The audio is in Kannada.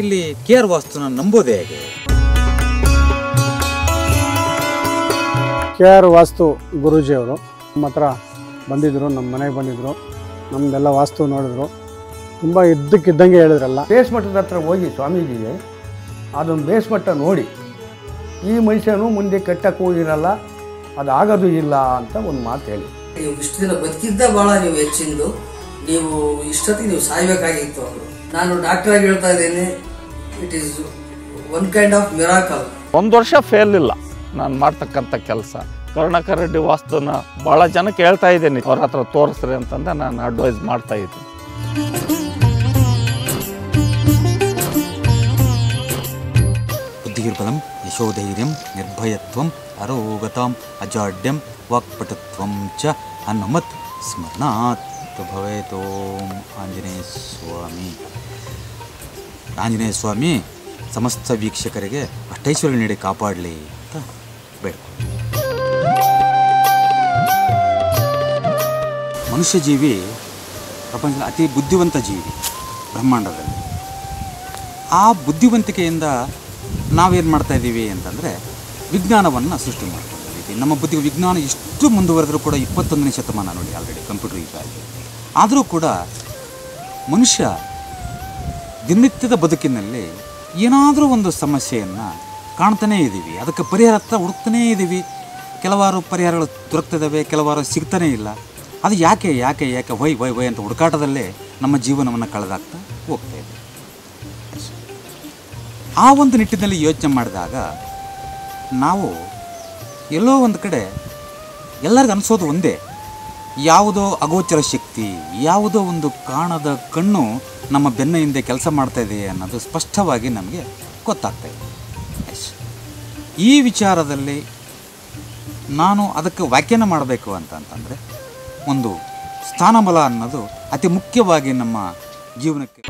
ಇಲ್ಲಿ KR ವಾಸ್ತುನ ನಂಬೋದೇ ಹೇಗೆ? KR ವಾಸ್ತು ಗುರೂಜಿಯವರು ನಮ್ಮ ಹತ್ರ ಬಂದಿದ್ದರು, ನಮ್ಮ ಮನೆಗೆ ಬಂದಿದ್ದರು, ನಮ್ಮದೆಲ್ಲ ವಾಸ್ತು ನೋಡಿದ್ರು. ತುಂಬ ಇದ್ದಕ್ಕಿದ್ದಂಗೆ ಹೇಳಿದ್ರಲ್ಲ. ಬೇಸ್ಮಟ್ಟದ ಹತ್ರ ಹೋಗಿ ಸ್ವಾಮೀಜಿಗೆ ಅದೊಂದು ಬೇಸ್ಮಟ್ಟ ನೋಡಿ, ಈ ಮನುಷ್ಯನು ಮುಂದೆ ಕೆಟ್ಟಕ್ಕೆ ಹೋಗಿರಲ್ಲ, ಅದು ಆಗೋದು ಇಲ್ಲ ಅಂತ ಒಂದು ಮಾತು ಹೇಳಿ. ನೀವು ಇಷ್ಟು ದಿನ ಬದುಕಿದ್ದ ಭಾಳ ನೀವು ಹೆಚ್ಚಿಂದು, ನೀವು ಇಷ್ಟೊತ್ತಿಗೆ ನೀವು ಸಾಯ್ಬೇಕಾಗಿತ್ತು ಅಂದರು. ನಾನು ಡಾಕ್ಟರ್ ಆಗಿ ಹೇಳ್ತಾ ಇದ್ದೇನೆ, it is one kind of miracle. 1 ವರ್ಷ ಫೇಲ್ ಇಲ್ಲ ನಾನು ಮಾಡ್ತಕ್ಕಂಥ ಕೆಲಸ. ಕರುಣಾಕರ್ ರೆಡ್ಡಿ ವಾಸ್ತುನ ಭಾಳ ಜನಕ್ಕೆ ಹೇಳ್ತಾ ಇದ್ದೀನಿ, ಅವ್ರ ಹತ್ರ ತೋರಿಸ್ರಿ ಅಂತಂದು ನಾನು ಅಡ್ವೈಸ್ ಮಾಡ್ತಾ ಇದ್ದೀನಿ. ಬುದ್ಧಿರ್ಬಲಂ ಯಶೋಧೈರ್ಯಂ ನಿರ್ಭಯತ್ವಂ ಅರೋಗತಾಂ ಅಜಾಡ್ಯಂ ವಾಕ್ಪಟುತ್ವಂ ಚ ಹನುಮತ್ ಸ್ಮರಣಾತ್ ಭವೇತೋಂ ಆಂಜನೇಯ ಸ್ವಾಮಿ. ಆಂಜನೇಯ ಸ್ವಾಮಿ ಸಮಸ್ತ ವೀಕ್ಷಕರಿಗೆ ಅಷ್ಟೈಶ್ವರ್ಯ ನೀಡಿ ಕಾಪಾಡಲಿ ಅಂತ ಬೇಡ. ಮನುಷ್ಯ ಜೀವಿ ಪ್ರಪಂಚದ ಅತಿ ಬುದ್ಧಿವಂತ ಜೀವಿ ಬ್ರಹ್ಮಾಂಡದಲ್ಲಿ. ಆ ಬುದ್ಧಿವಂತಿಕೆಯಿಂದ ನಾವೇನು ಮಾಡ್ತಾಯಿದ್ದೀವಿ ಅಂತಂದರೆ ವಿಜ್ಞಾನವನ್ನು ಸೃಷ್ಟಿ ಮಾಡ್ಕೊಂಡಿದ್ದೀವಿ. ನಮ್ಮ ವಿಜ್ಞಾನ ಎಷ್ಟು ಮುಂದುವರೆದರೂ ಕೂಡ 21ನೇ ಶತಮಾನ ನೋಡಿ, ಆಲ್ರೆಡಿ ಕಂಪ್ಯೂಟರ್ ಯುಗ ಆಗಿದೆ. ಆದರೂ ಕೂಡ ಮನುಷ್ಯ ದಿನನಿತ್ಯದ ಬದುಕಿನಲ್ಲಿ ಏನಾದರೂ ಒಂದು ಸಮಸ್ಯೆಯನ್ನು ಕಾಣ್ತಾನೇ ಇದ್ದೀವಿ, ಅದಕ್ಕೆ ಪರಿಹಾರ ಹತ್ರ ಹುಡುಕ್ತಾನೇ ಇದ್ದೀವಿ. ಕೆಲವಾರು ಪರಿಹಾರಗಳು ದೊರಕ್ತಿದ್ದಾವೆ, ಕೆಲವಾರು ಸಿಗ್ತಾನೇ ಇಲ್ಲ. ಅದು ಯಾಕೆ ಯಾಕೆ ಯಾಕೆ ವೈ ವೈ ವೈ ಅಂತ ಹುಡುಕಾಟದಲ್ಲೇ ನಮ್ಮ ಜೀವನವನ್ನು ಕಳೆದಾಗ್ತಾ ಹೋಗ್ತಾ ಇದೆ. ಆ ಒಂದು ನಿಟ್ಟಿನಲ್ಲಿ ಯೋಚನೆ ಮಾಡಿದಾಗ ನಾವು ಎಲ್ಲೋ ಒಂದು ಕಡೆ ಎಲ್ಲರಿಗೂ ಅನಿಸೋದು ಒಂದೇ, ಯಾವುದೋ ಅಗೋಚರ ಶಕ್ತಿ, ಯಾವುದೋ ಒಂದು ಕಾಣದ ಕಣ್ಣು ನಮ್ಮ ಬೆನ್ನ ಹಿಂದೆ ಕೆಲಸ ಮಾಡ್ತಾಯಿದೆ ಅನ್ನೋದು ಸ್ಪಷ್ಟವಾಗಿ ನಮಗೆ ಗೊತ್ತಾಗ್ತಾಯಿದೆ. ಈ ವಿಚಾರದಲ್ಲಿ ನಾನು ಅದಕ್ಕೆ ವ್ಯಾಖ್ಯಾನ ಮಾಡಬೇಕು ಅಂತಂದರೆ ಒಂದು ಸ್ಥಾನಬಲ ಅನ್ನೋದು ಅತಿ ಮುಖ್ಯವಾಗಿ ನಮ್ಮ ಜೀವನಕ್ಕೆ